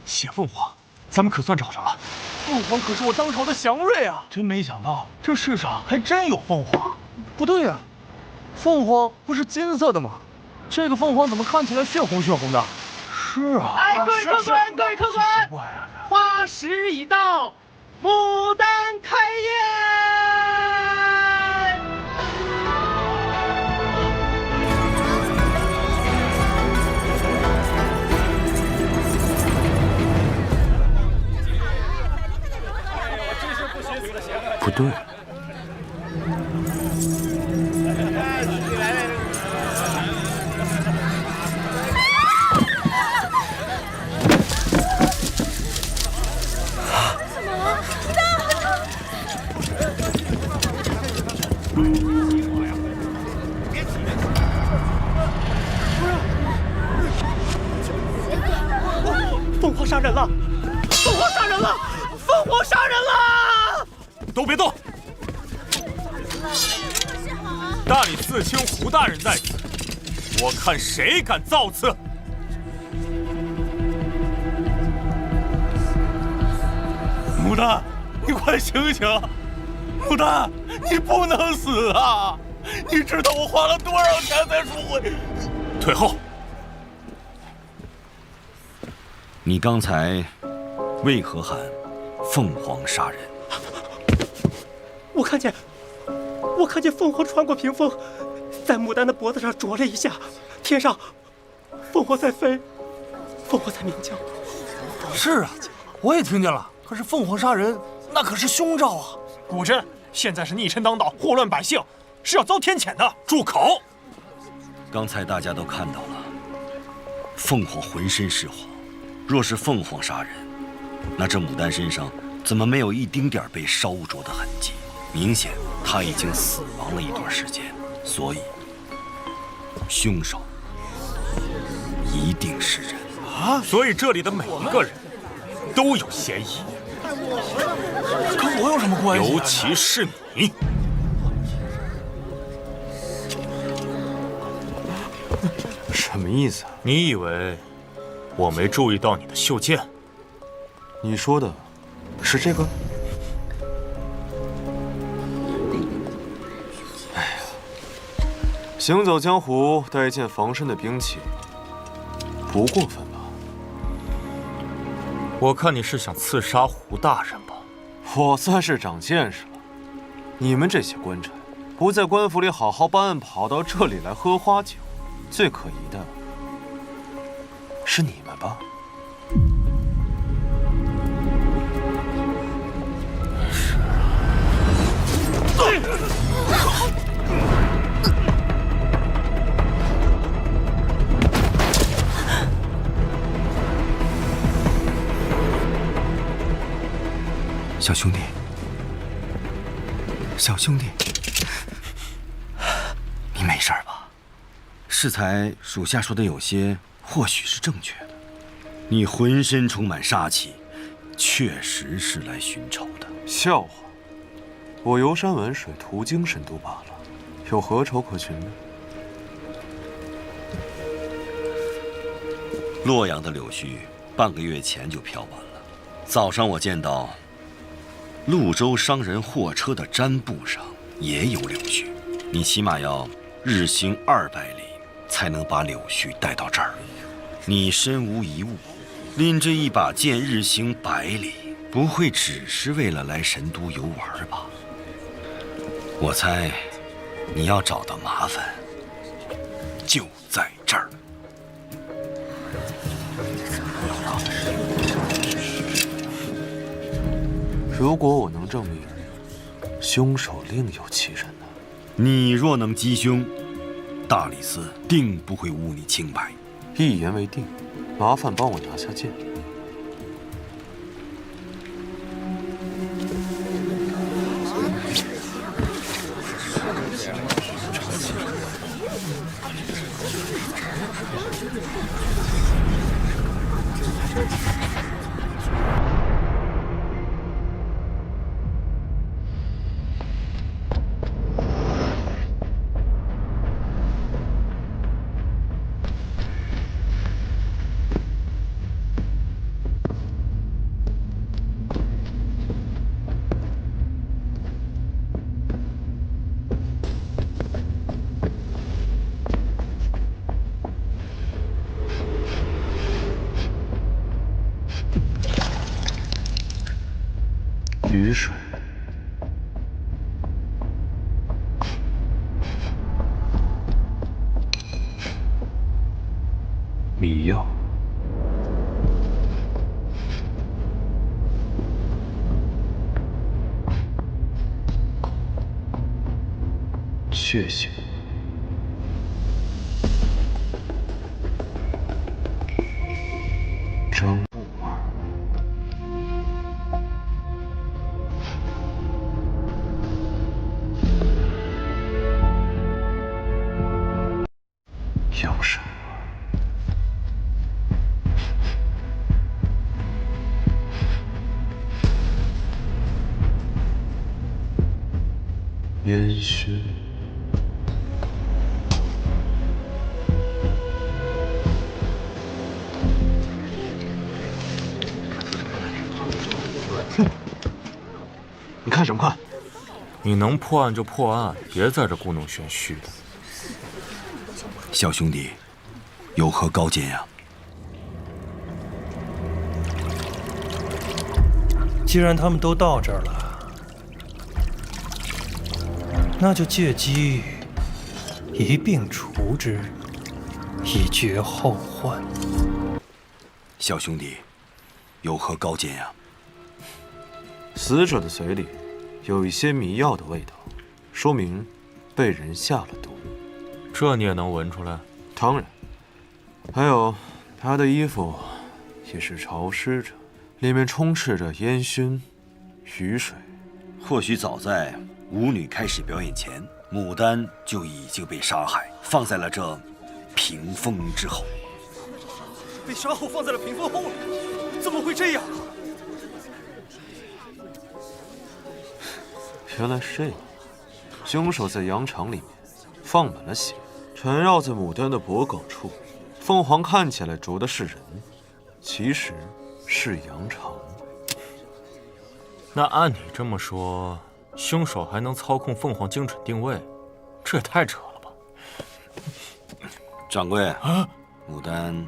血凤凰，咱们可算找着了。凤凰可是我当朝的祥瑞啊！真没想到这世上还真有凤凰。不对呀，凤凰不是金色的吗？这个凤凰怎么看起来血红血红的？是啊。哎，各位客官，各位客官，花时已到，牡丹开宴。不对，凤凰杀人了！凤凰杀人了！凤凰杀人了！都别动！大理寺卿胡大人在此，我看谁敢造次！牡丹，你快醒醒！牡丹，你不能死啊！你知道我花了多少钱才赎回？退后！你刚才为何喊凤凰杀人？我看见凤凰穿过屏风，在牡丹的脖子上啄了一下，天上凤凰在飞，凤凰在鸣叫。是啊，我也听见了。可是凤凰杀人，那可是凶兆啊！古真，现在是逆臣当道，祸乱百姓，是要遭天谴的。住口！刚才大家都看到了，凤凰浑身是火。若是凤凰杀人，那这牡丹身上怎么没有一丁点被烧灼的痕迹？明显她已经死亡了一段时间，所以凶手一定是人啊！所以这里的每一个人都有嫌疑。跟我有什么关系？尤其是你。什么意思啊？你以为我没注意到你的袖剑？你说的是这个？哎呀，行走江湖带一件防身的兵器，不过分吧？我看你是想刺杀胡大人吧？我算是长见识了。你们这些官差，不在官府里好好办案，跑到这里来喝花酒，最可疑的是你们吧？小兄弟，小兄弟，你没事吧？适才属下说的有些或许是正确的。你浑身充满杀气，确实是来寻仇的。笑话，我游山玩水，途经神都罢了，有何仇可寻呢？洛阳的柳絮半个月前就飘完了。早上我见到潞州商人货车的毡布上也有柳絮，你起码要日行200里才能把柳絮带到这儿。你身无一物，拎着一把剑日行100里，不会只是为了来神都游玩吧？我猜你要找的麻烦就在这儿。如果我能证明凶手另有其人呢？你若能击凶，大理寺定不会污你清白。一言为定，麻烦帮我拿下剑。雨水、迷药、血腥、张木儿、药神儿、烟熏。你看什么看？你能破案就破案，别在这故弄玄虚的。小兄弟，有何高见呀？既然他们都到这儿了，那就借机一并除之，以绝后患。小兄弟，有何高见呀？死者的嘴里有一些迷药的味道，说明被人下了毒。这你也能闻出来？当然，还有他的衣服也是潮湿着，里面充斥着烟熏、雨水。或许早在舞女开始表演前，牡丹就已经被杀害，放在了这屏风之后。被杀后放在了屏风后面，怎么会这样？原来是这样，凶手在羊肠里面放满了血，缠绕在牡丹的脖颈处。凤凰看起来啄的是人，其实是羊肠。那按你这么说，凶手还能操控凤凰精准定位，这也太扯了吧！掌柜，牡丹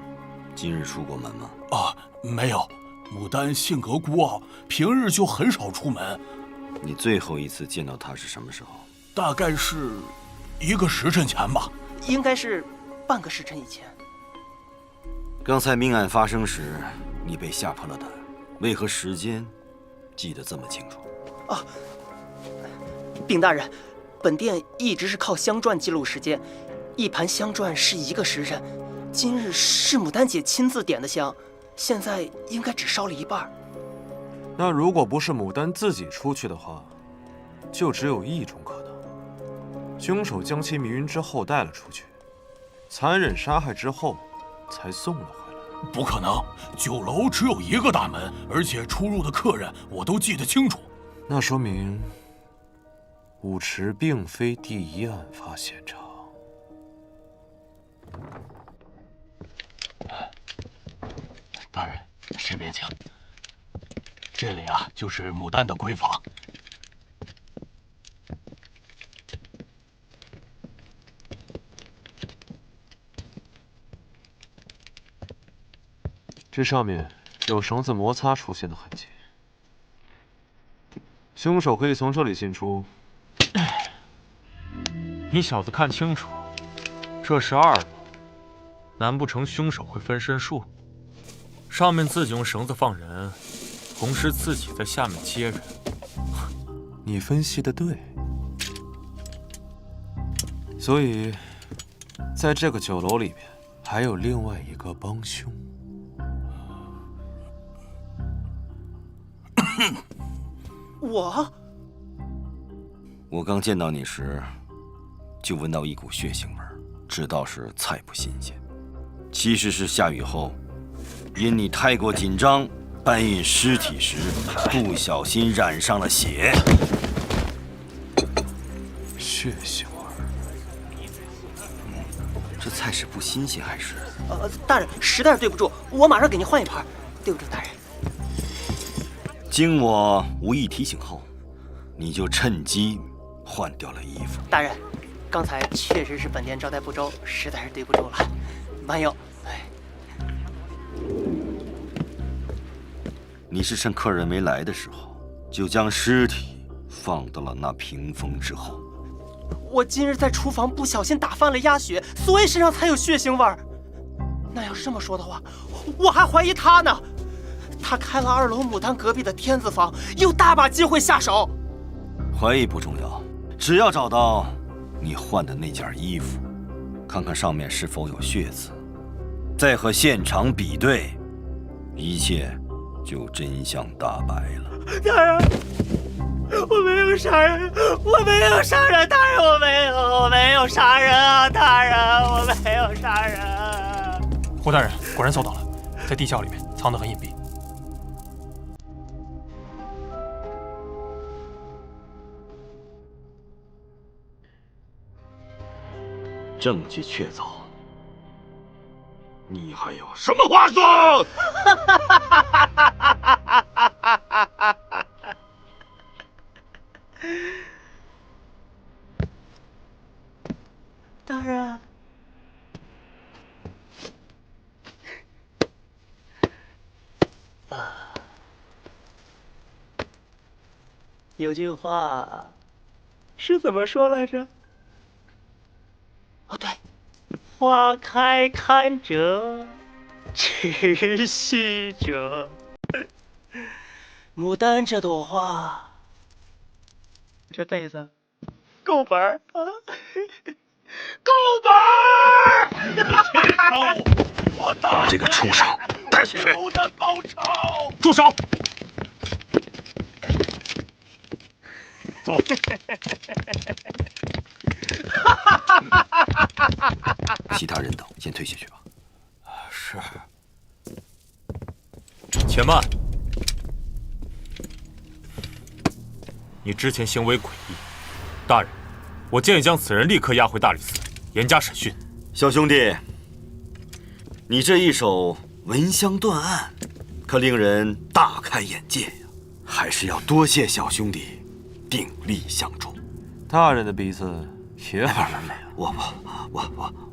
今日出过门吗？啊，没有。牡丹性格孤傲，平日就很少出门。你最后一次见到她是什么时候？大概是1个时辰前吧。应该是半个时辰以前。刚才命案发生时，你被吓破了胆，为何时间记得这么清楚？啊，禀大人，本店一直是靠香篆记录时间，一盘香篆是1个时辰。今日是牡丹姐亲自点的香，现在应该只烧了一半。那如果不是牡丹自己出去的话，就只有一种可能：凶手将其迷晕之后带了出去，残忍杀害之后，才送了回来。不可能，酒楼只有1个大门，而且出入的客人我都记得清楚。那说明舞池并非第一案发现场。大人，这边请。这里啊，就是牡丹的闺房。这上面有绳子摩擦出现的痕迹，凶手可以从这里进出。你小子看清楚，这是2楼，难不成凶手会分身术？上面自己用绳子放人，同时自己在下面接人。你分析的对，所以在这个酒楼里面还有另外一个帮凶。我刚见到你时，就闻到一股血腥味儿，知道是菜不新鲜。其实是下雨后，因你太过紧张，搬运尸体时不小心染上了血。血腥味儿，这菜是不新鲜还是？大人，实在是对不住，我马上给您换一盘。对不住，大人。经我无意提醒后，你就趁机换掉了衣服。大人，刚才确实是本店招待不周，实在是对不住了，慢用。你是趁客人没来的时候，就将尸体放到了那屏风之后。我今日在厨房不小心打翻了鸭血，所以身上才有血腥味儿。那要是这么说的话，我还怀疑他呢。他开了2楼牡丹隔壁的天子房，有大把机会下手。怀疑不重要，只要找到你换的那件衣服，看看上面是否有血渍，再和现场比对，一切就真相大白了。大人，我没有杀人，我没有杀人，大人，我没有杀人啊，大人，我没有杀人。胡大人果然搜到了，在地窖里面藏得很隐蔽。证据确凿，你还有什么话说？大人，有句话是怎么说来着？哦，对，花开堪折直须折。牡丹这朵花，这辈子够本儿啊！够本儿！我把这个畜生带去！我的报仇！住手！走。其他人等先退下去吧。是。且慢！你之前行为诡异，大人，我建议将此人立刻押回大理寺，严加审讯。小兄弟，你这一手闻香断案，可令人大开眼界呀！还是要多谢小兄弟鼎力相助。大人的鼻子也很没有，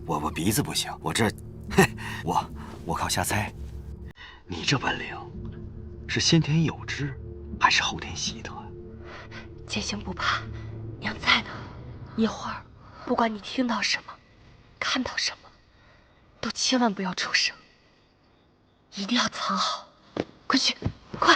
我鼻子不行，我这，我靠瞎猜。你这本领是先天有之，还是后天习得呀？剑行不怕，娘在呢。一会儿，不管你听到什么，看到什么，都千万不要出声，一定要藏好。快去，快！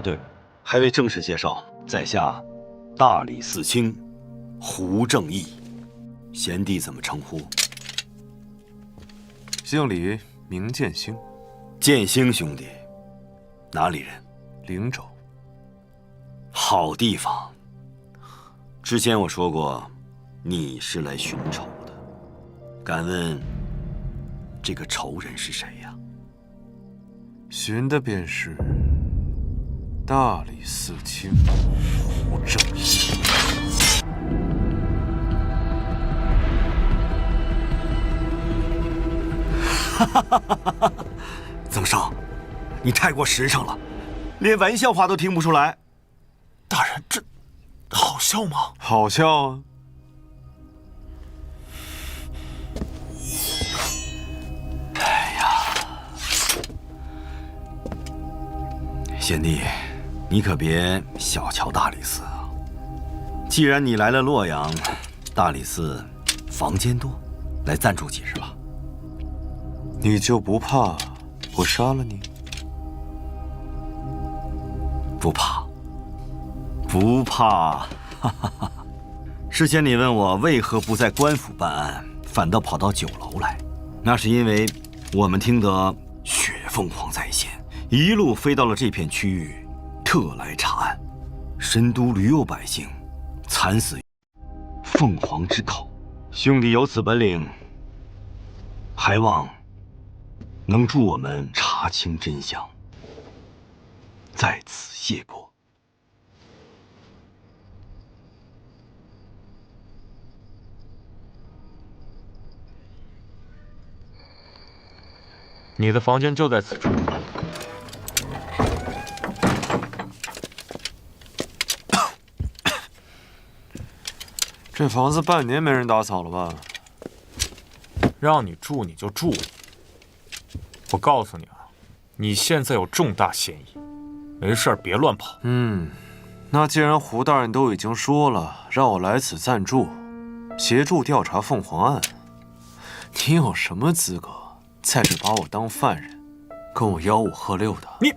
对，还未正式介绍，在下大理寺卿胡正义，贤弟怎么称呼？姓李，名剑兴，剑兴兄弟，哪里人？灵州。好地方。之前我说过，你是来寻仇的，敢问这个仇人是谁呀？寻的便是大理寺卿胡正义。曾少，你太过实诚了，连玩笑话都听不出来。大人，这好笑吗？好笑啊！贤弟，你可别小瞧大理寺啊！既然你来了洛阳，大理寺房间多，来暂住几日吧。你就不怕我杀了你？不怕，不怕。哈哈哈！事先你问我为何不在官府办案，反倒跑到酒楼来，那是因为我们听得雪凤凰在线，一路飞到了这片区域，特来查案。神都屡有百姓惨死于凤凰之口。兄弟有此本领，还望能助我们查清真相。在此谢过。你的房间就在此处。这房子半年没人打扫了吧？让你住你就住。我告诉你啊，你现在有重大嫌疑，没事别乱跑。那既然胡大人都已经说了，让我来此暂住，协助调查凤凰案，你有什么资格在这把我当犯人，跟我吆五喝六的？你，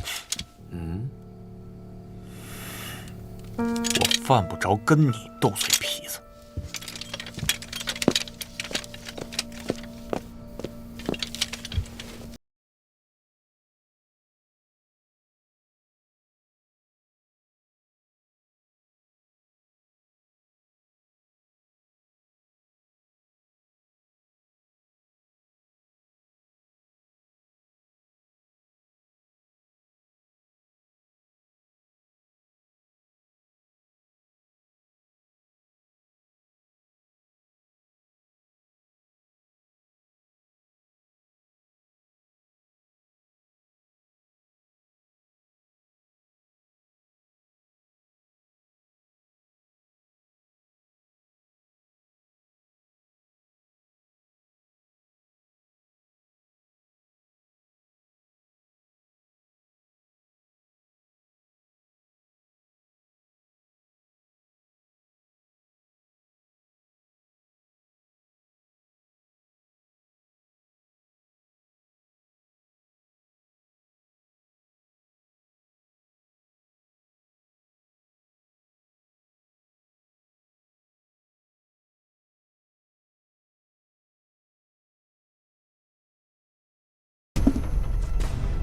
我犯不着跟你斗嘴皮子。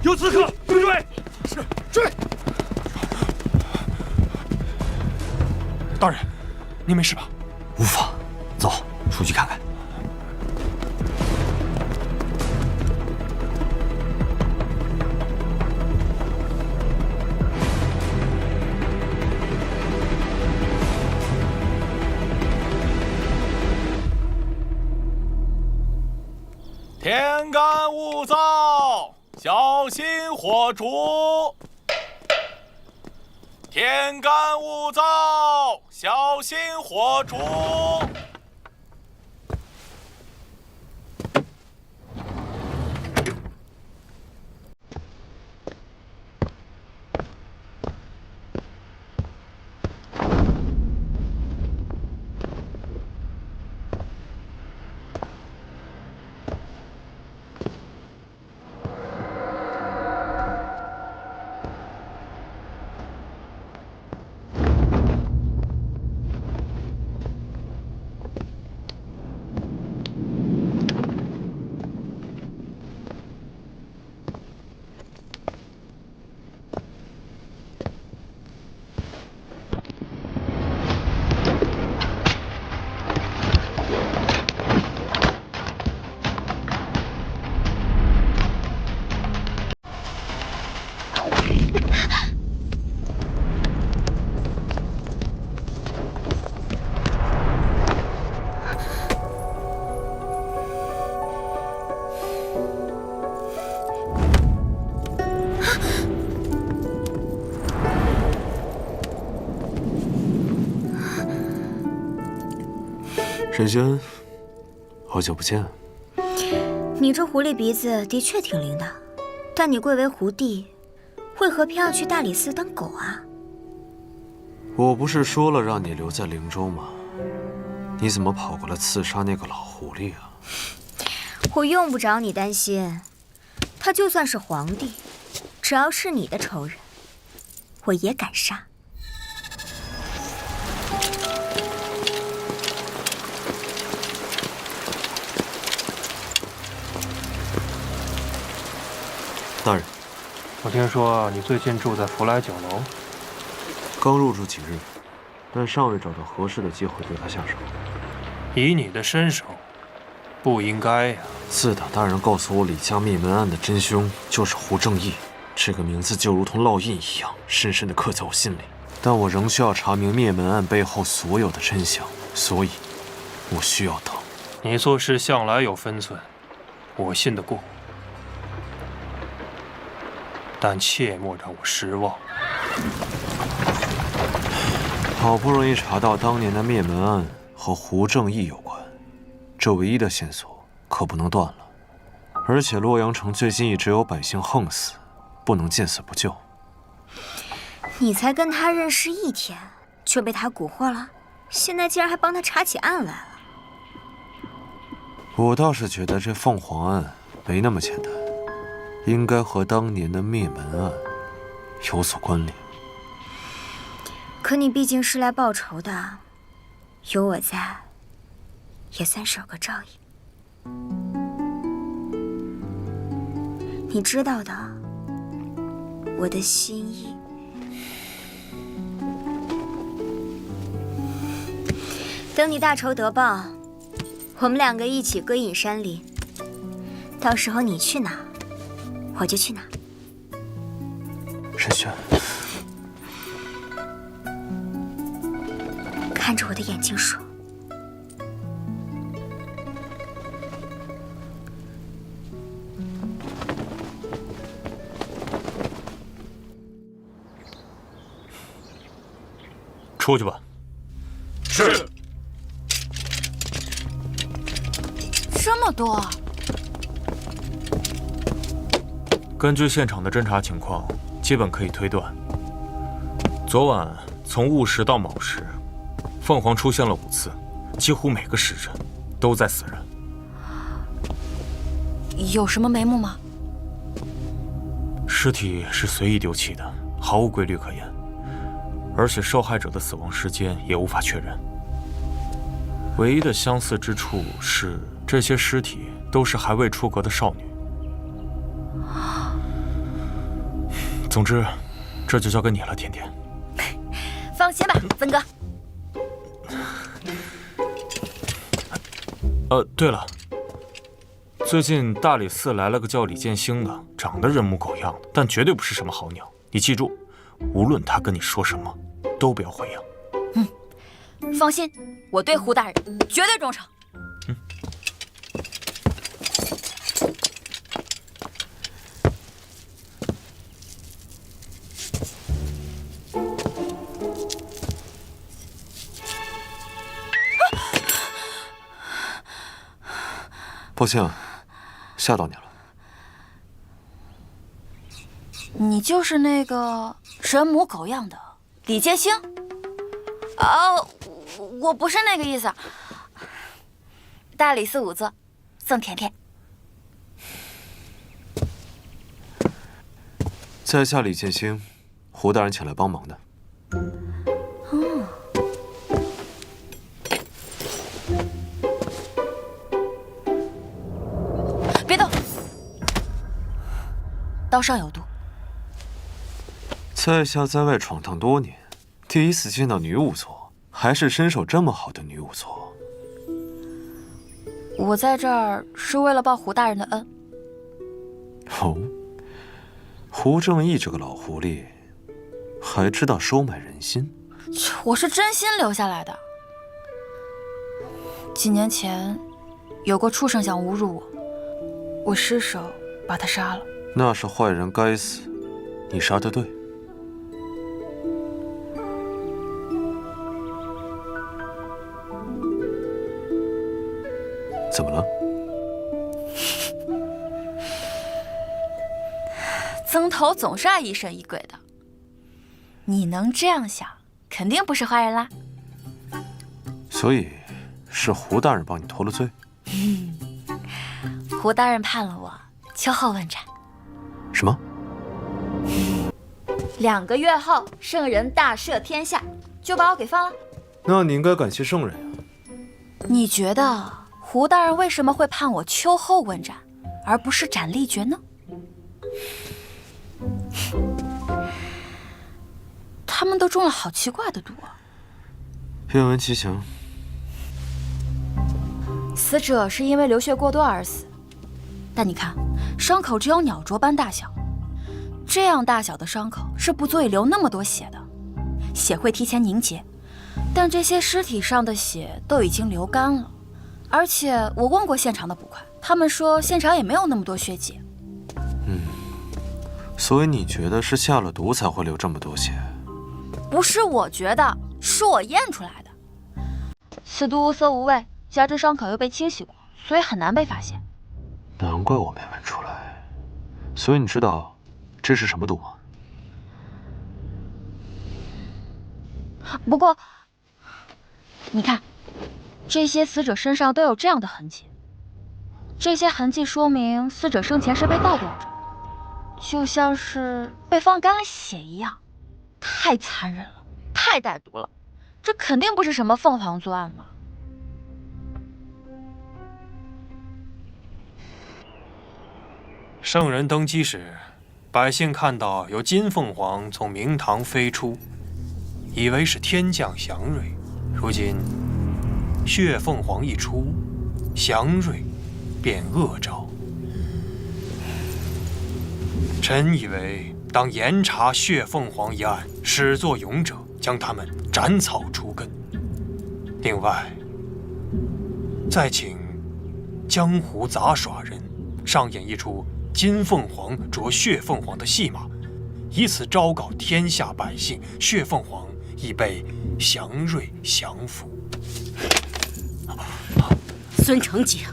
有刺客，追！是追！大人，您没事吧？无妨，走，出去看看。天干物燥，小心火烛。天干物燥，小心火烛。沈轩，好久不见。你这狐狸鼻子的确挺灵的，但你贵为狐帝，为何偏要去大理寺当狗啊？我不是说了让你留在灵州吗？你怎么跑过来刺杀那个老狐狸啊？我用不着你担心，他就算是皇帝，只要是你的仇人，我也敢杀。大人，我听说你最近住在福来酒楼。刚入住几日，但尚未找到合适的机会对他下手。以你的身手，不应该呀。自打大人告诉我李家灭门案的真凶就是胡正义，这个名字就如同烙印一样，深深地刻在我心里。但我仍需要查明灭门案背后所有的真相，所以，我需要等。你做事向来有分寸，我信得过，但切莫让我失望。好不容易查到当年的灭门案和胡正义有关，这唯一的线索可不能断了。而且洛阳城最近一直有百姓横死，不能见死不救。你才跟他认识1天，就被他蛊惑了？现在竟然还帮他查起案来了？我倒是觉得这凤凰案没那么简单，应该和当年的灭门案有所关联。可你毕竟是来报仇的，有我在，也算是有个照应。你知道的，我的心意。等你大仇得报，我们2个一起归隐山林。到时候你去哪，我就去哪。沈轩，看着我的眼睛说。出去吧。是。这么多。根据现场的侦查情况，基本可以推断，昨晚从戊时到卯时，凤凰出现了5次，几乎每个时辰都在死人。有什么眉目吗？尸体是随意丢弃的，毫无规律可言，而且受害者的死亡时间也无法确认。唯一的相似之处是，这些尸体都是还未出阁的少女。总之，这就交给你了，甜甜。放心吧，曾哥。对了，最近大理寺来了个叫李建兴的，长得人模狗样的，但绝对不是什么好鸟。你记住，无论他跟你说什么，都不要回应。放心，我对胡大人绝对忠诚。抱歉，吓到你了。你就是那个人模狗样的李建兴？哦，我不是那个意思。大理寺仵作，宋甜甜。在下李建兴，胡大人请来帮忙的。别动，刀上有毒。在下在外闯荡多年，第一次见到女仵作，还是身手这么好的女仵作。我在这儿是为了报胡大人的恩。哦，胡正义这个老狐狸，还知道收买人心。我是真心留下来的。几年前，有个畜生想侮辱我，我失手把他杀了。那是坏人该死，你杀得对。怎么了？曾头总是爱疑神疑鬼的，你能这样想，肯定不是坏人啦。所以是胡大人帮你脱了罪？胡大人判了我秋后问斩。什么？2个月后，圣人大赦天下，就把我给放了。那你应该感谢圣人呀。你觉得胡大人为什么会判我秋后问斩，而不是斩立决呢？他他们都中了好奇怪的毒啊！愿闻其详。死者是因为流血过多而死，但你看，伤口只有鸟啄般大小，这样大小的伤口是不足以流那么多血的，血会提前凝结。但这些尸体上的血都已经流干了，而且我问过现场的捕快，他们说现场也没有那么多血迹。所以你觉得是下了毒才会流这么多血？不是我觉得，是我验出来的。此毒无色无味，加之伤口又被清洗过，所以很难被发现。难怪我没闻出来。所以你知道这是什么毒吗？不过，你看，这些死者身上都有这样的痕迹，这些痕迹说明死者生前是被倒吊着，就像是被放干了血一样，太残忍了，太歹毒了，这肯定不是什么凤凰作案嘛。圣人登基时，百姓看到有金凤凰从明堂飞出，以为是天降祥瑞。如今血凤凰一出，祥瑞便恶兆。臣以为当严查血凤凰一案，始作俑者将他们斩草除根。另外，再请江湖杂耍人上演一出金凤凰啄血凤凰的戏码，以此昭告天下百姓，血凤凰已被祥瑞降服。孙承景，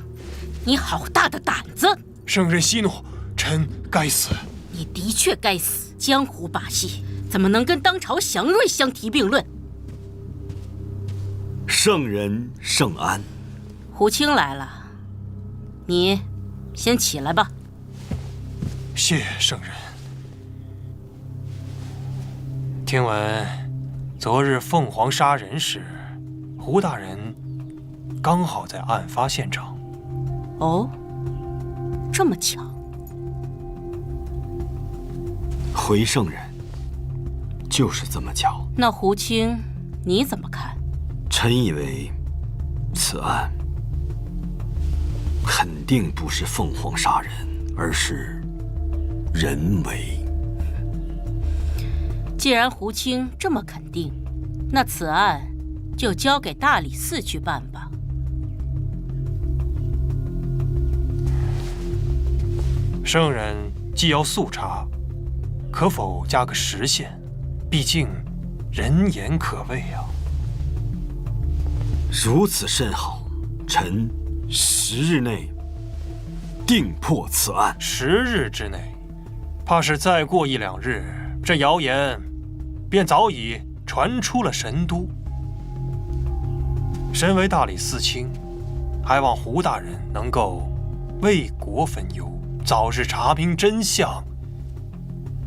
你好大的胆子！圣人息怒，臣该死。你的确该死，江湖把戏怎么能跟当朝祥瑞相提并论？圣人圣安。胡青来了，你先起来吧。谢圣人。听闻昨日凤凰杀人时，胡大人刚好在案发现场。哦，这么巧。回圣人，就是这么巧。那胡青，你怎么看？臣以为，此案肯定不是凤凰杀人，而是人为。既然胡青这么肯定，那此案就交给大理寺去办吧。圣人既要速查，可否加个时限？毕竟人言可畏啊。如此甚好，臣10日内定破此案。10日之内，怕是再过1、2日，这谣言便早已传出了神都。身为大理寺卿，还望胡大人能够为国分忧，早日查明真相，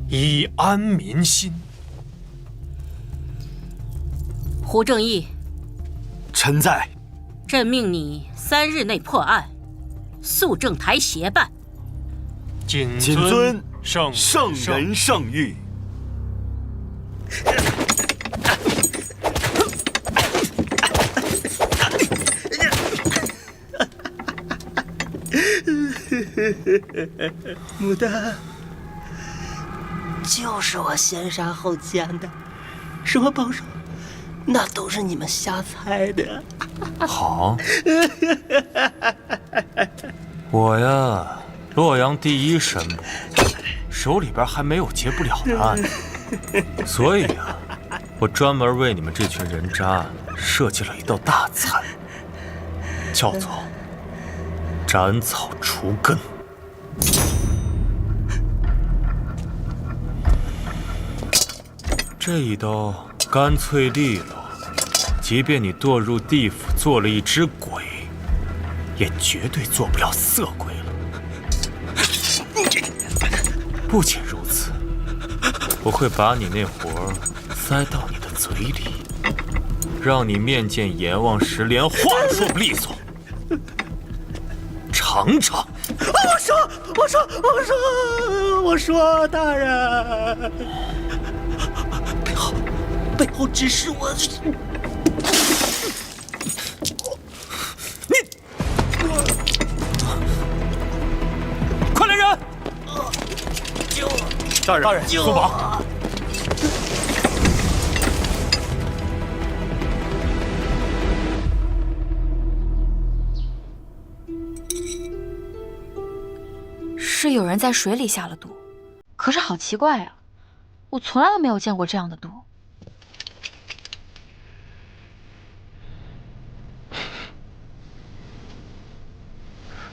以安民心。胡正义，臣在。朕命你3日内破案，肃正台协办。谨遵圣人圣谕。牡丹，就是我先杀后奸的，什么帮手，那都是你们瞎猜的。好，我呀，洛阳第一神母，手里边还没有结不了的案，所以啊，我专门为你们这群人渣设计了一道大餐，叫做斩草除根。这一刀干脆利落，即便你堕入地府做了一只鬼，也绝对做不了色鬼了。不仅如此，我会把你那活儿塞到你的嘴里，让你面见阎王时连话说不利索。尝尝。我说，大人。背后指使我。快来人！救我！大人，松绑！是有人在水里下了毒，可是好奇怪啊，我从来都没有见过这样的毒。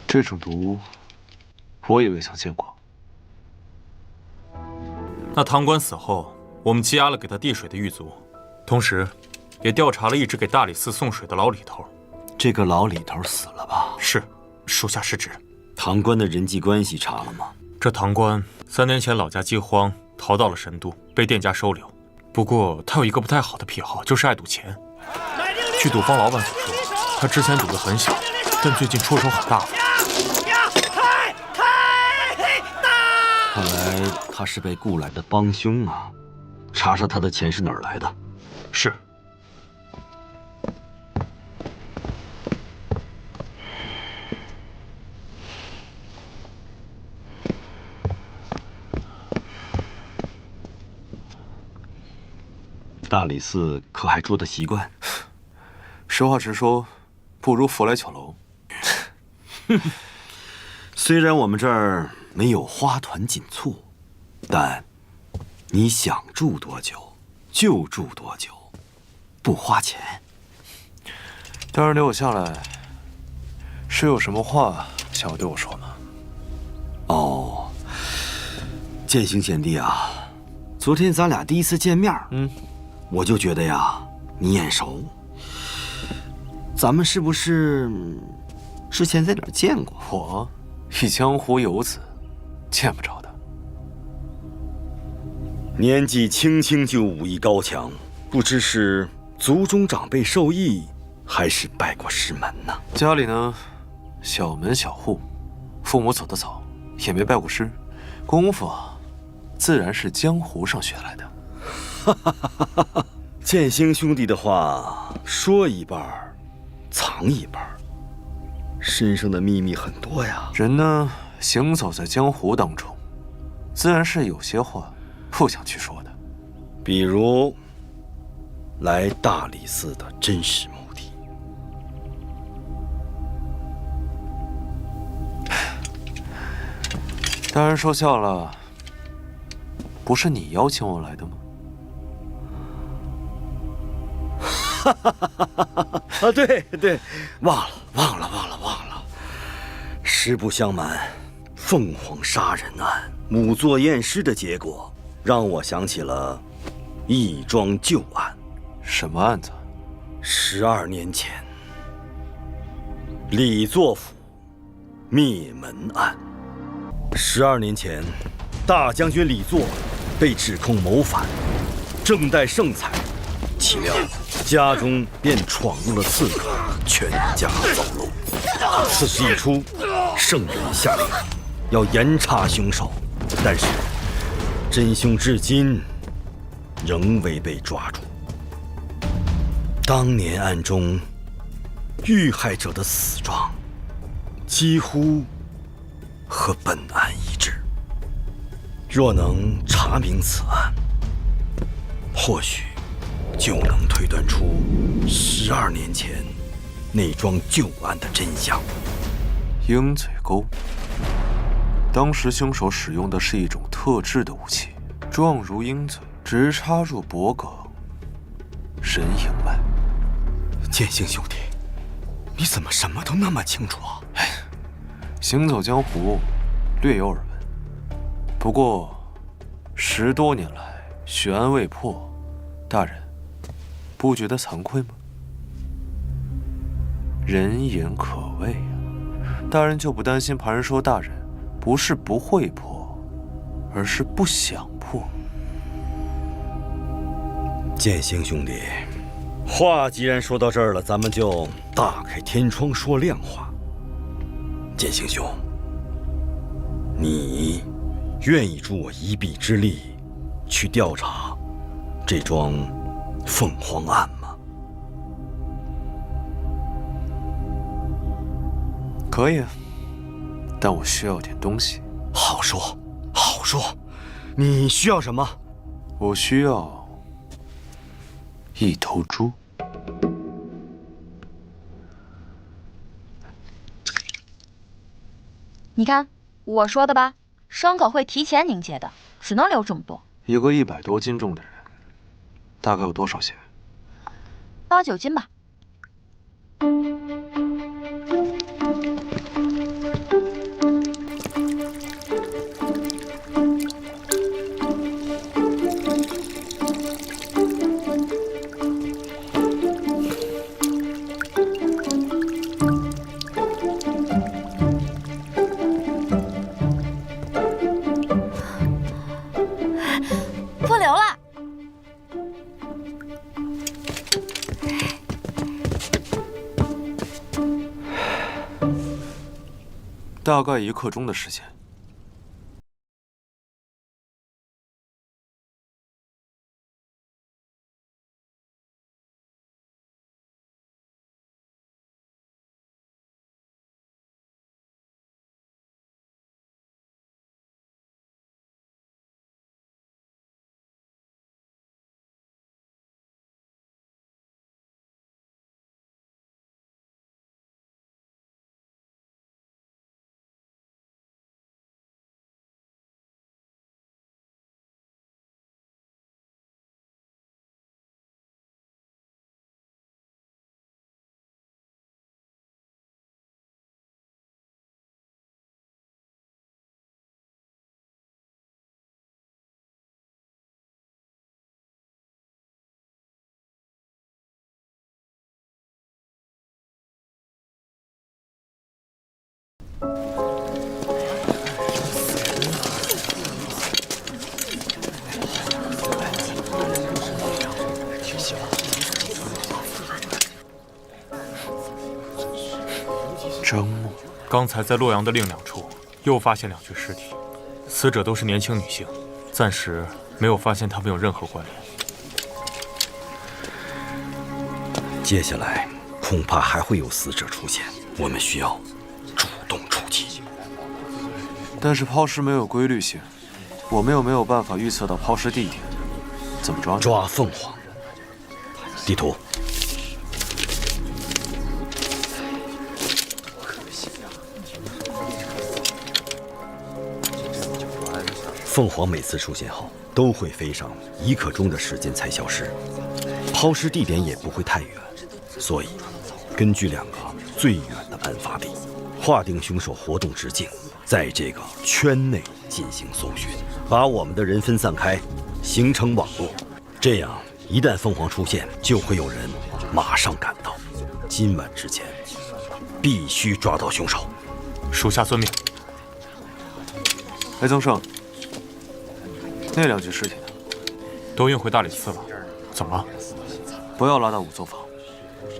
这种毒，我也未曾见过。那唐官死后，我们羁押了给他递水的狱卒，同时，也调查了一直给大理寺送水的老李头。这个老李头死了吧？是，属下失职。唐官的人际关系查了吗？这唐官3年前老家饥荒，逃到了神都，被店家收留。不过他有一个不太好的癖好，就是爱赌钱。据赌坊老板所说，他之前赌得很小，但最近出手很大。看来他是被雇来的帮凶啊！查查他的钱是哪儿来的。是。大理寺可还住得习惯？实话实说，不如佛来巧楼。虽然我们这儿没有花团锦簇，但你想住多久就住多久，不花钱。大人留我下来，是有什么话想要对我说吗？哦，剑行贤弟啊，昨天咱俩第一次见面，我就觉得呀，你眼熟。咱们是不是之前在哪儿见过？我一江湖游子，见不着的。年纪轻轻就武艺高强，不知是族中长辈授意，还是拜过师门呢？家里呢，小门小户，父母走得早，也没拜过师，功夫啊，自然是江湖上学来的。剑星兄弟的话说一半，藏一半，身上的秘密很多呀。人呢，行走在江湖当中，自然是有些话不想去说的。比如，来大理寺的真实目的。大人说笑了，不是你邀请我来的吗？啊，对对，忘了。实不相瞒，凤凰杀人案仵作验尸的结果，让我想起了一桩旧案。什么案子？12年前，李作府灭门案。12年前，大将军李作被指控谋反，正待盛采，岂料家中便闯入了刺客，全家走漏。此事一出，圣人下令要严查凶手，但是真凶至今仍未被抓住。当年案中遇害者的死状几乎和本案一致。若能查明此案，或许就能推断出12年前那桩旧案的真相。鹰嘴钩，当时凶手使用的是一种特制的武器，状如鹰嘴，直插入脖颈、人迎脉。剑星兄弟，你怎么什么都那么清楚啊？行走江湖，略有耳闻。不过10多年来悬案未破，大人不觉得惭愧吗？人言可畏啊，大人就不担心旁人说大人不是不会破，而是不想破？剑星兄弟，话既然说到这儿了，咱们就大开天窗说亮话。剑星兄，你愿意助我一臂之力，去调查这桩凤凰案吗？可以啊，但我需要点东西。好说，好说。你需要什么？我需要一头猪。你看我说的吧，伤口会提前凝结的，只能留这么多。一个100多斤重的人，大概有多少血8、9斤吧。不流了。大概1刻钟的时间。张默，刚才在洛阳的另2处又发现2具尸体，死者都是年轻女性，暂时没有发现她们有任何关联。接下来恐怕还会有死者出现，我们需要主动出击。但是抛尸没有规律性，我们又没有办法预测到抛尸地点，怎么抓呢？抓凤凰。地图。凤凰每次出现后都会飞上1刻钟的时间才消失，抛尸地点也不会太远，所以根据2个最远的案发地，划定凶手活动直径，在这个圈内进行搜寻，把我们的人分散开，形成网络。这样一旦凤凰出现，就会有人马上赶到。今晚之前必须抓到凶手。属下遵命。哎，曾胜，那2具尸体呢？都运回大理寺了。怎么了？不要拉到仵作坊，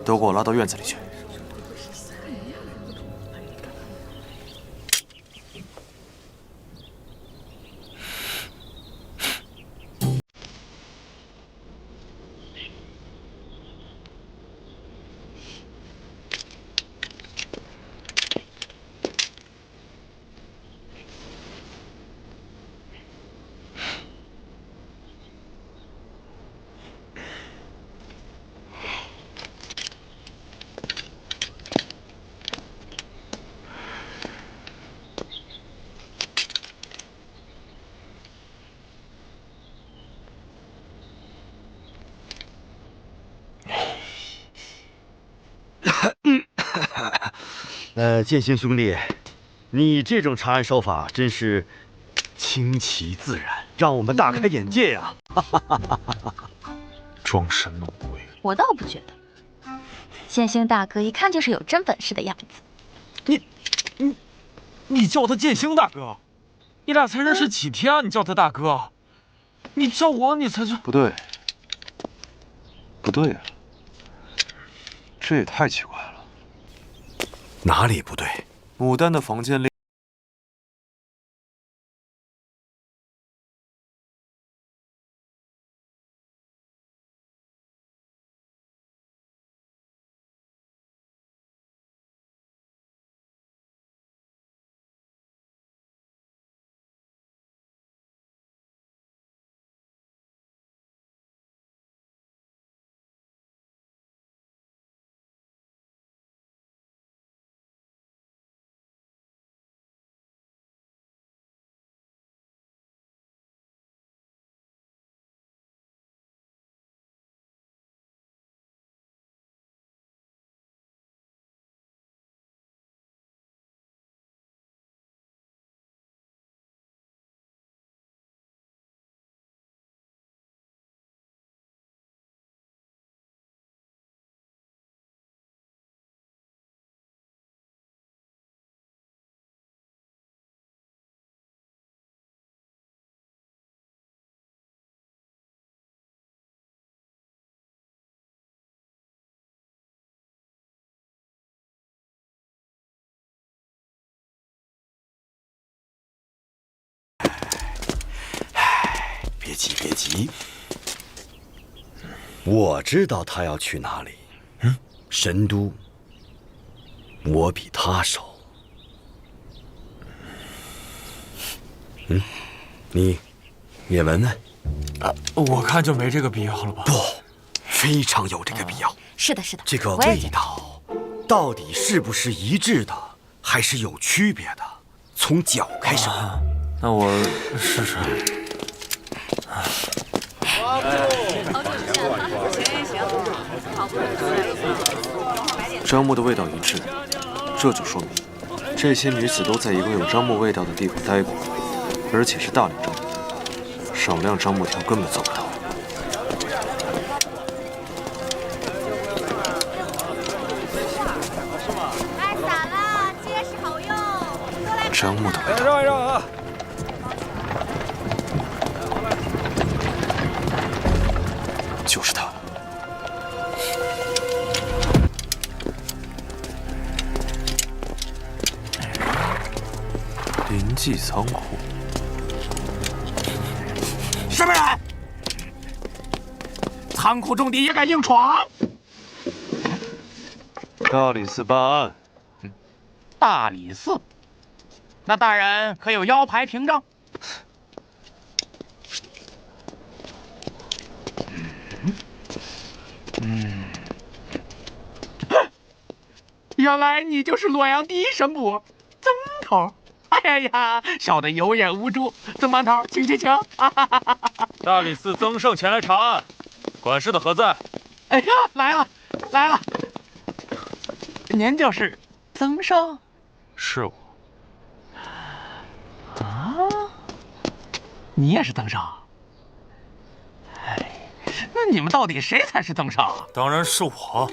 都给我拉到院子里去。剑心兄弟，你这种查案手法真是清奇自然，让我们大开眼界呀！装神弄鬼，我倒不觉得。剑心大哥一看就是有真本事的样子。你叫他剑星大哥？你俩才认识几天啊？你叫他大哥？你叫我你才是不对，不对呀，这也太奇怪了。哪里不对？牡丹的房间里。急，别急。我知道他要去哪里。神都，我比他熟。你也闻闻。我看就没这个必要了吧？不，非常有这个必要。是的，是的，这个味道到底是不是一致的，还是有区别的？从脚开始闻。那我试试。樟木的味道一致，这就说明这些女子都在一个有樟木味道的地方待过，而且是大量樟木，少量樟木条根本做不到。太洒了，结实好用。樟木的味道。让一让啊！就是它。临济仓库。什么人？仓库中敌也敢硬闯？大理寺办案。大理寺？那大人可有腰牌凭证？原来你就是洛阳第一神捕曾头。哎呀，笑得有眼无珠。曾班头，请。大理寺曾胜前来查案，管事的何在？哎呀，来了。您就是曾胜？是我。啊，你也是曾胜？哎，那你们到底谁才是曾胜？当然是我。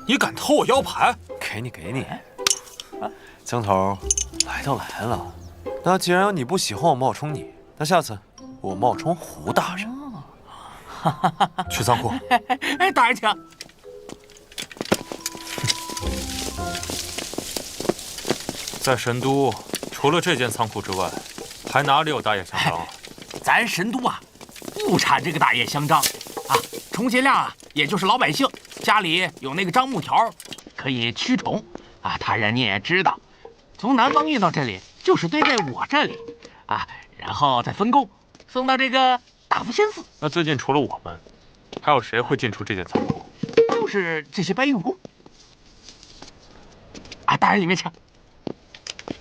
你敢偷我腰牌？给你。曾头，来都来了，那既然你不喜欢我冒充你，那下次我冒充胡大人。去仓库。哎，大人请。在神都，除了这间仓库之外，还哪里有大叶香樟啊？咱神都啊，不产这个大叶香樟啊，充其量啊，也就是老百姓家里有那个樟木条，可以驱虫啊。大人你也知道，从南方运到这里，就是堆在我这里啊，然后再分工送到这个大福仙寺。那最近除了我们，还有谁会进出这间仓库？就是这些搬运工啊。大人里面请。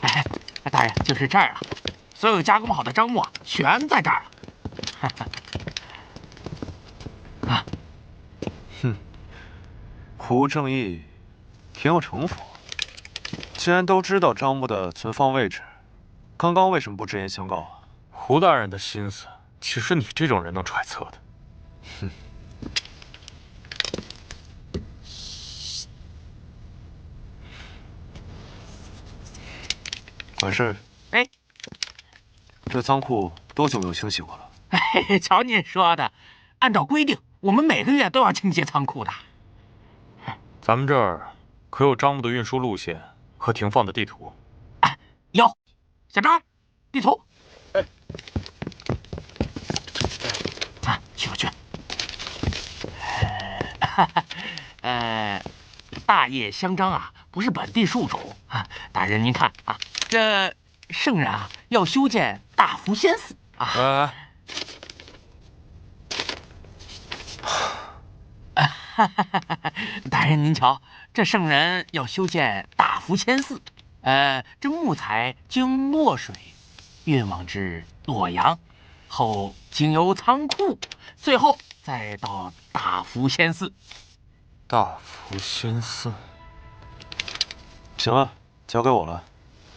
哎，大人就是这儿啊，所有加工好的樟木啊，全在这儿了。啊，胡正义挺有城府。既然都知道樟木的存放位置，刚刚为什么不直言相告啊？胡大人的心思，岂是你这种人能揣测的？管事。哎，这仓库多久没有清洗过了？哎，瞧您说的，按照规定，我们每个月都要清洁仓库的。咱们这儿可有樟木的运输路线和停放的地图？有，小张，地图。啊，去吧去。大叶香樟啊，不是本地树种啊。大人您看啊，这圣人啊要修建大福仙寺啊。大人您瞧，这圣人要修建大福仙寺，这木材经洛水运往至洛阳，后经由仓库，最后再到大福仙寺。大福仙寺。行了，交给我了，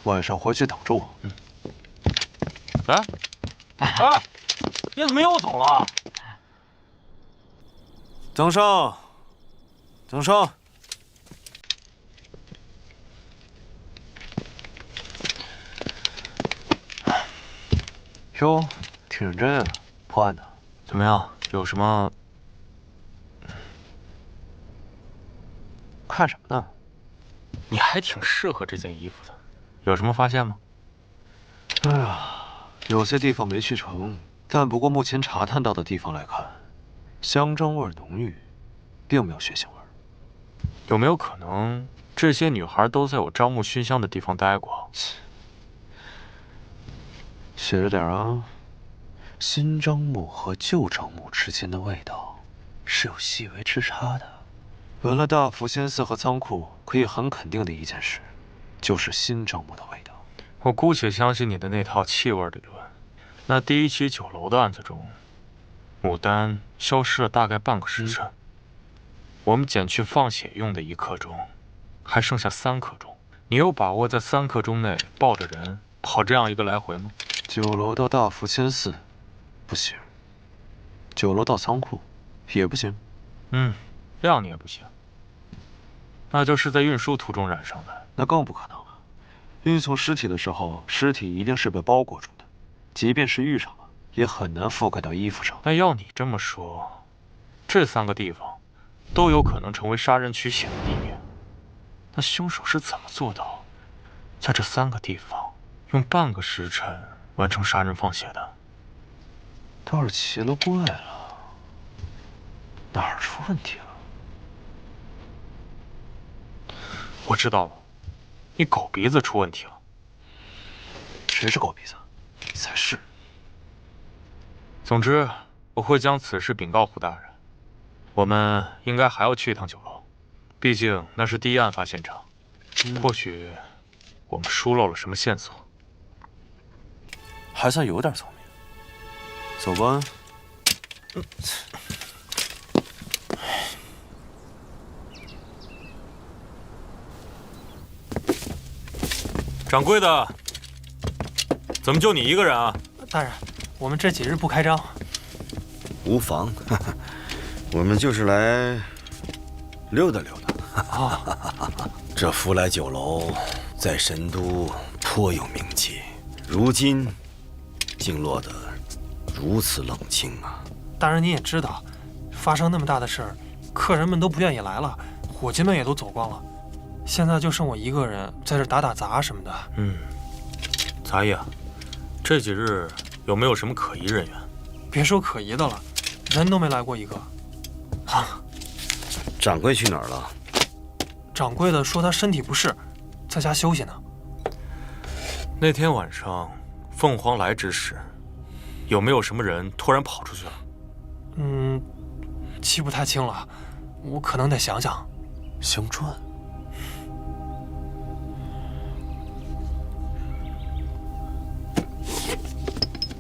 晚上回去等着我。来。哎，你怎么又走了？曾胜。哟，挺认真啊，破案的。怎么样？有什么？看什么呢？你还挺适合这件衣服的，有什么发现吗？哎呀，有些地方没去成，但不过目前查探到的地方来看，香樟味浓郁，并没有血腥味。有没有可能这些女孩都在有樟木熏香的地方待过？学着点啊！新樟木和旧樟木之间的味道是有细微之差的。闻了大福仙寺和仓库，可以很肯定的一件事，就是新樟木的味道。我姑且相信你的那套气味理论。那第一起酒楼的案子中，牡丹消失了大概半个时辰。我们减去放血用的1刻钟，还剩下3刻钟。你有把握在3刻钟内抱着人跑这样一个来回吗？酒楼到大福仙寺不行，酒楼到仓库也不行。谅你也不行。那就是在运输途中染上的。那更不可能了。运送尸体的时候，尸体一定是被包裹住的，即便是遇上了，也很难覆盖到衣服上。那要你这么说，这3个地方都有可能成为杀人取血的地点。那凶手是怎么做到在这3个地方用半个时辰完成杀人放血的？倒是奇了怪了，哪儿出问题了？我知道了，你狗鼻子出问题了。谁是狗鼻子？你才是。总之，我会将此事禀告胡大人。我们应该还要去一趟酒楼，毕竟那是第一案发现场。或许我们疏漏了什么线索。还算有点聪明。走吧。掌柜的，怎么就你一个人啊？大人，我们这几日不开张。无妨，我们就是来溜达溜达。这福来酒楼在神都颇有名气，如今竟落得如此冷清啊！大人您也知道，发生那么大的事儿，客人们都不愿意来了，伙计们也都走光了，现在就剩我一个人在这打打杂什么的。杂役啊，这几日有没有什么可疑人员？别说可疑的了，人都没来过一个。掌柜去哪儿了？掌柜的说他身体不适，在家休息呢。那天晚上凤凰来之时，有没有什么人突然跑出去了？记不太清了，我可能得想想。香砖。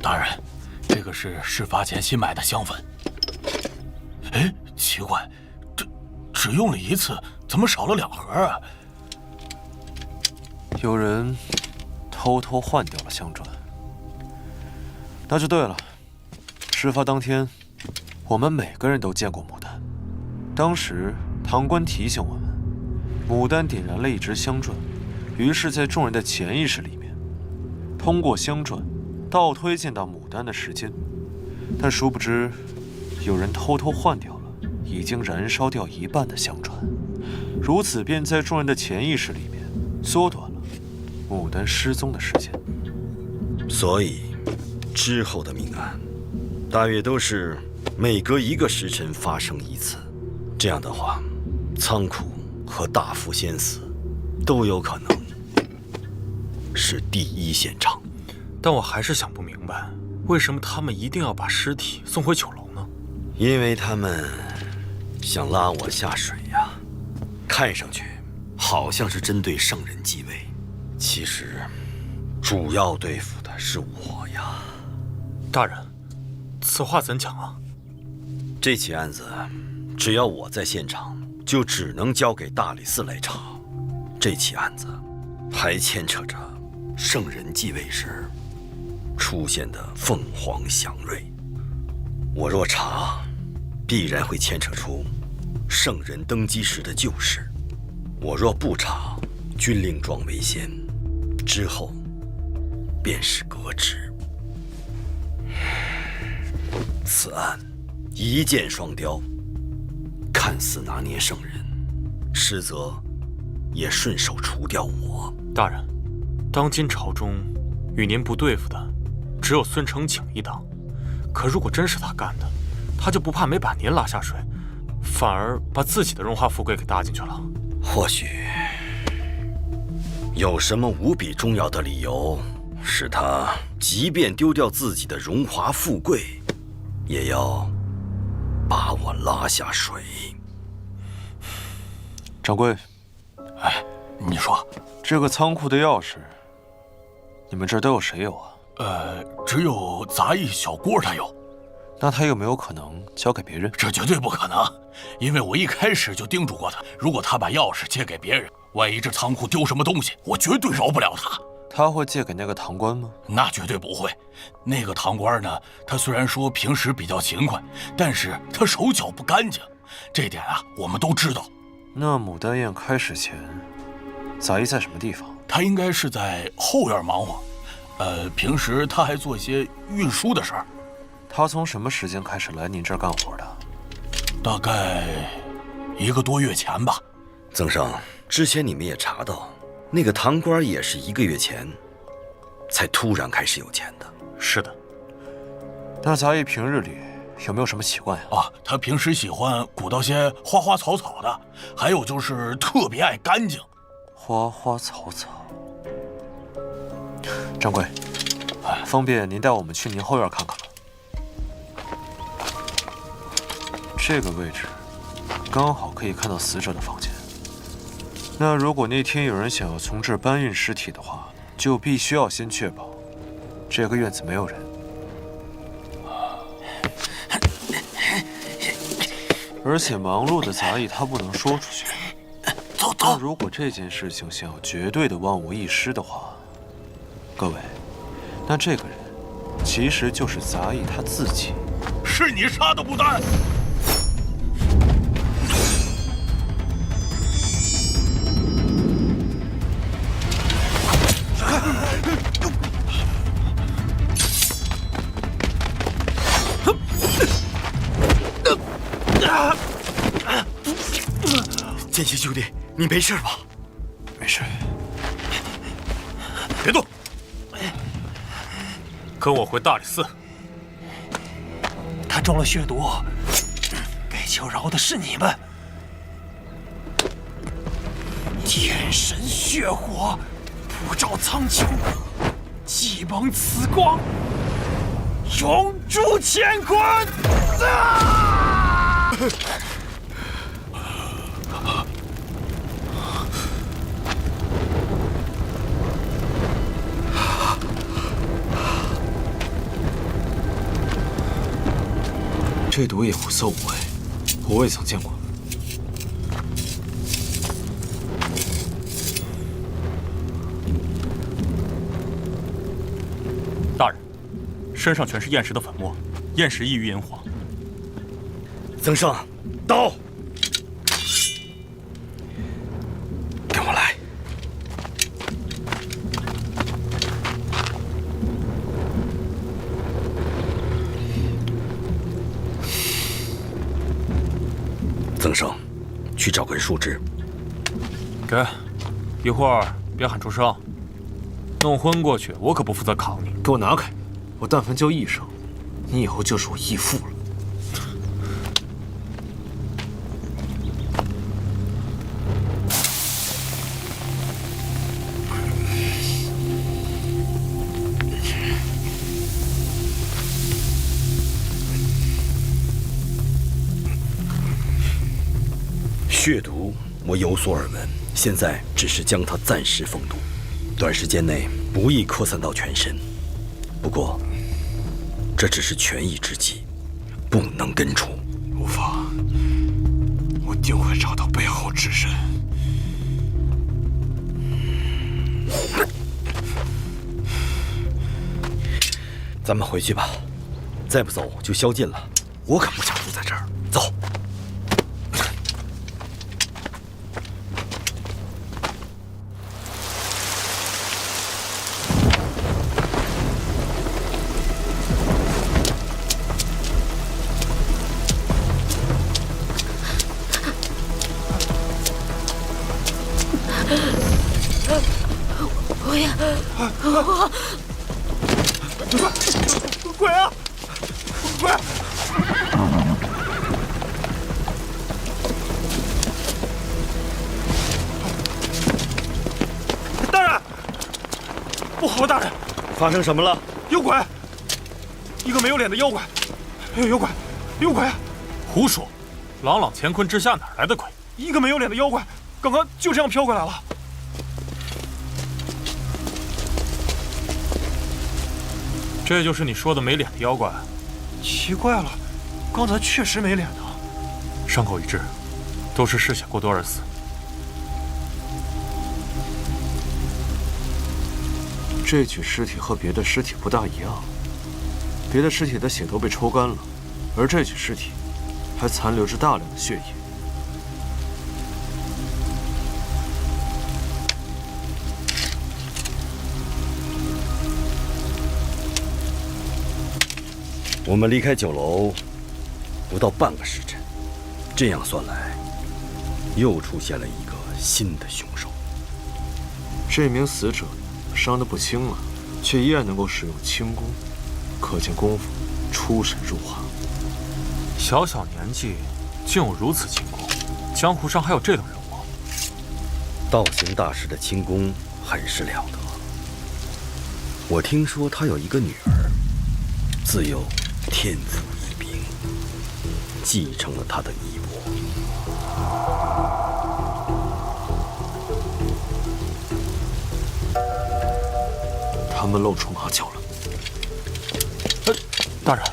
大人，这个是事发前新买的香粉。哎，奇怪，这只用了1次，怎么少了2盒啊？有人偷偷换掉了香砖。那就对了。事发当天，我们每个人都见过牡丹。当时堂官提醒我们，牡丹点燃了一支香砖，于是，在众人的潜意识里面，通过香砖倒推见到牡丹的时间。但殊不知，有人偷偷换掉了已经燃烧掉1半的香砖，如此便在众人的潜意识里面缩短了牡丹失踪的时间。所以，之后的命案，大约都是每隔1个时辰发生1次。这样的话，仓库和大福仙寺都有可能是第1现场。但我还是想不明白，为什么他们一定要把尸体送回酒楼呢？因为他们想拉我下水呀。看上去好像是针对圣人继位，其实主要对付的是我呀。大人，此话怎讲啊？这起案子，只要我在现场，就只能交给大理寺来查。这起案子还牵扯着圣人继位时出现的凤凰祥瑞。我若查，必然会牵扯出圣人登基时的旧事；我若不查，军令状为先，之后便是革职。此案一箭双雕，看似拿捏圣人，实则也顺手除掉我。大人，当今朝中与您不对付的只有孙承景一党，可如果真是他干的，他就不怕没把您拉下水，反而把自己的荣华富贵给搭进去了。或许有什么无比重要的理由，使他即便丢掉自己的荣华富贵，也要把我拉下水。掌柜，哎，你说这个仓库的钥匙，你们这儿都有谁有啊？只有杂役小郭他有。那他有没有可能交给别人？这绝对不可能，因为我一开始就叮嘱过他，如果他把钥匙借给别人，万一这仓库丢什么东西，我绝对饶不了他。他会借给那个堂官吗？那绝对不会。那个堂官呢，他虽然说平时比较勤快，但是他手脚不干净，这点啊我们都知道。那牡丹宴开始前，杂役在什么地方？他应该是在后院忙活，平时他还做一些运输的事儿。他从什么时间开始来您这儿干活的？大概1个多月前吧。曾上，之前你们也查到，那个堂官也是1个月前才突然开始有钱的。是的。那杂役平日里有没有什么习惯呀？啊，他平时喜欢鼓捣些花花草草的，还有就是特别爱干净。花花草草。掌柜，方便您带我们去您后院看看吗？这个位置刚好可以看到死者的房间。那如果那天有人想要从这儿搬运尸体的话，就必须要先确保这个院子没有人。而且忙碌的杂役他不能说出去。走。那如果这件事情想要绝对的万无一失的话，各位，那这个人其实就是杂役他自己。是你杀的牡丹。剑心兄弟，你没事吧？没事。别动，跟我回大理寺。他中了血毒，该求饶的是你们。天神血火，普照苍穹，祭蒙此光，永驻乾坤！啊！这毒也无色无味，我未曾见过。大人，身上全是厌食的粉末，厌食易于引火。曾上，刀，跟我来。曾生，去找根树枝。给，一会儿别喊出声，弄昏过去，我可不负责扛你。给我拿开！我但凡叫一声，你以后就是我义父了。血毒我有所耳闻，现在只是将它暂时封毒，短时间内不易扩散到全身。不过，这只是权宜之计，不能根除。无妨，我定会找到背后之人。咱们回去吧，再不走就宵禁了。我可不想住在这儿。走。我呀，鬼啊！滚！大人，不好，大人，发生什么了？有鬼！一个没有脸的妖怪！有鬼！有鬼！胡说！朗朗乾坤之下哪来的鬼？一个没有脸的妖怪，刚刚就这样飘过来了。这就是你说的没脸的妖怪？奇怪了，刚才确实没脸呢。伤口已治，都是嗜血过多而死。这具尸体和别的尸体不大一样，别的尸体的血都被抽干了，而这具尸体还残留着大量的血液。我们离开酒楼不到半个时辰，这样算来，又出现了一个新的凶手。这名死者伤得不轻了，却依然能够使用轻功，可见功夫出神入化。小小年纪竟有如此轻功，江湖上还有这等人物？道行大师的轻功很是了得。我听说他有一个女儿，自幼天赋异禀，继承了他的衣钵。他们露出马脚了。大人，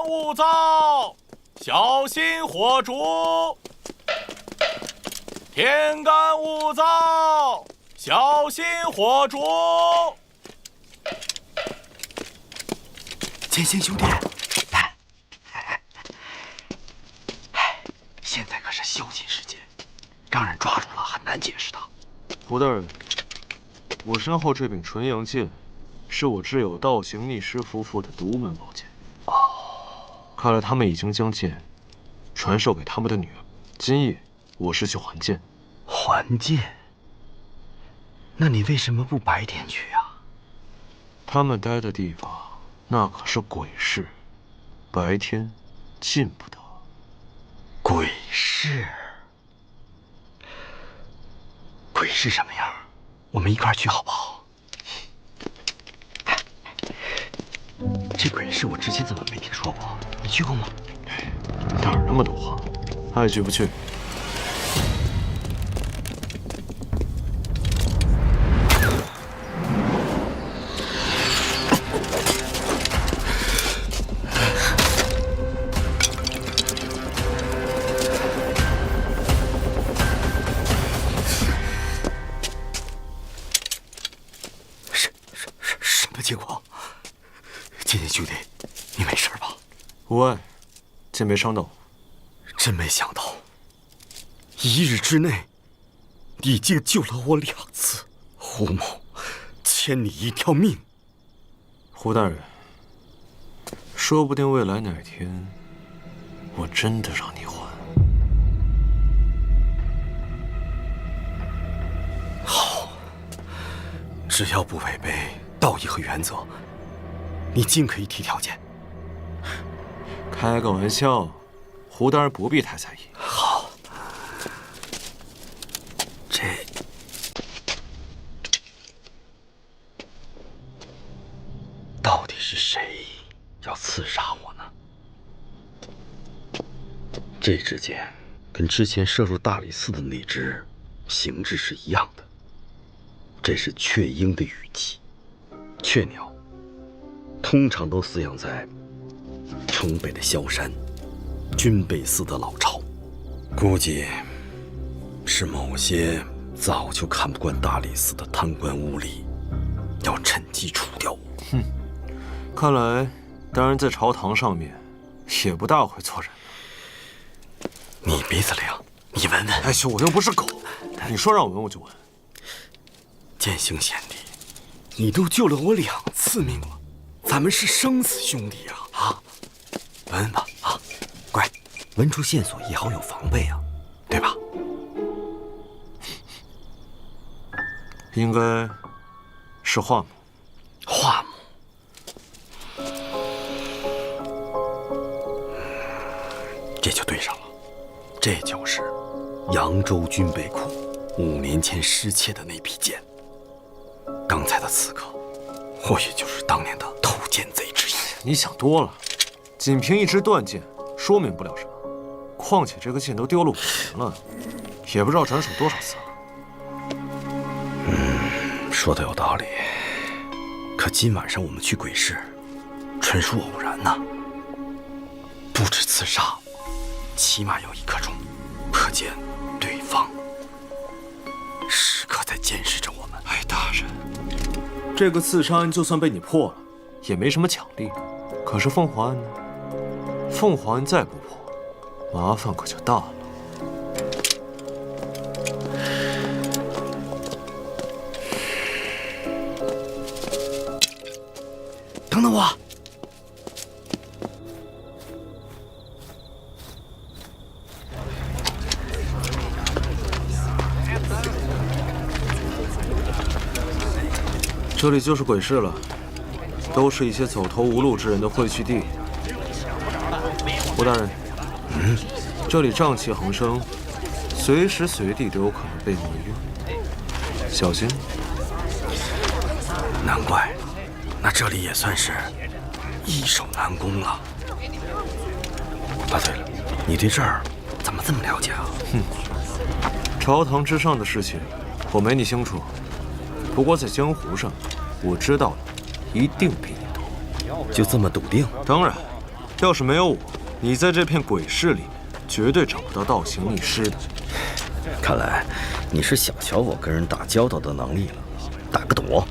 勿躁，小心火烛。天干物燥，小心火烛。剑心兄弟，现在可是宵禁时间，让人抓住了很难解释的。胡大人，我身后这柄纯阳剑，是我挚友道行逆师夫妇的独门宝剑。看来他们已经将剑传授给他们的女儿。今夜我是去还剑。还剑？那你为什么不白天去啊？他们待的地方那可是鬼市，白天进不得。鬼市？鬼市什么样？我们一块去好不好？这鬼市我之前怎么没听说过？你去过吗？哪儿那么多话？爱去不去？什么情况？剑剑兄弟，你没事吧？无碍，剑没伤到。真没想到，一日之内，已经救了我2次。胡某欠你一条命。胡大人，说不定未来哪天，我真的让你还。好，只要不违背道义和原则，你尽可以提条件。开个玩笑，胡大人不必太在意。好，是谁要刺杀我呢？这支箭跟之前射入大理寺的那支形制是一样的，这是雀鹰的羽鸡。雀鸟通常都饲养在城北的萧山、军备司的老巢，估计是某些早就看不惯大理寺的贪官污吏，要趁机除掉我。哼，看来当然在朝堂上面也不大会做人。你鼻子灵，你闻闻。哎，我又不是狗，你说让我闻我就闻。剑兴贤弟，你都救了我2次命了，咱们是生死兄弟呀！啊，闻闻吧，啊，乖，闻出线索也好有防备啊，对吧？应该是桦木。桦木。这就对上了，这就是扬州军备库5年前失窃的那批剑。刚才的刺客，或许就是当年的偷剑贼之一。你想多了，仅凭一支断剑说明不了什么。况且这个剑都丢了5年了，也不知道斩首多少次了。说的有道理。可今晚上我们去鬼市，纯属偶然呐。不止刺杀，起码有1刻钟，可见对方时刻在监视着我们。哎，大人，这个刺杀案就算被你破了，也没什么奖励。可是凤凰案呢？凤凰案再不破，麻烦可就大了。等等我！这里就是鬼市了，都是一些走投无路之人的汇聚地。胡大人，这里瘴气横生，随时随地都有可能被迷晕，小心。难怪，那这里也算是易守难攻了。啊，对了，你对这儿怎么这么了解啊？朝堂之上的事情，我没你清楚。不过在江湖上，我知道的一定比你多。就这么笃定？当然，要是没有我，你在这片鬼市里绝对找不到倒行逆施的。看来你是小瞧我跟人打交道的能力了。打个赌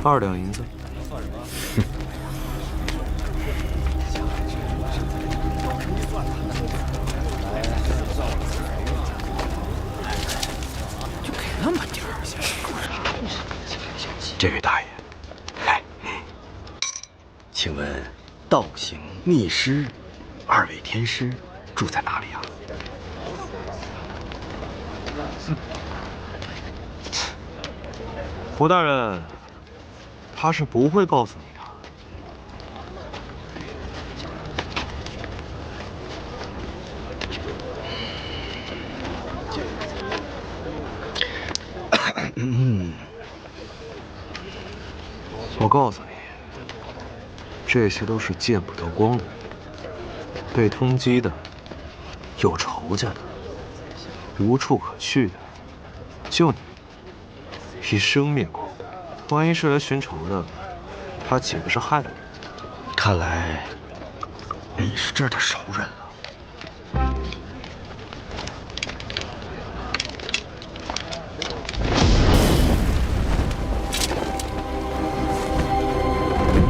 ，2两银子。就给那么点儿，这位大爷，请问倒行逆施2位天师住在哪里啊？胡大人，他是不会告诉你的。我告诉你，这些都是见不得光的人，被通缉的，有仇家的，无处可去的，就你。一生灭口，万一是来寻仇的，他岂不是害了你？看来你是这儿的熟人了。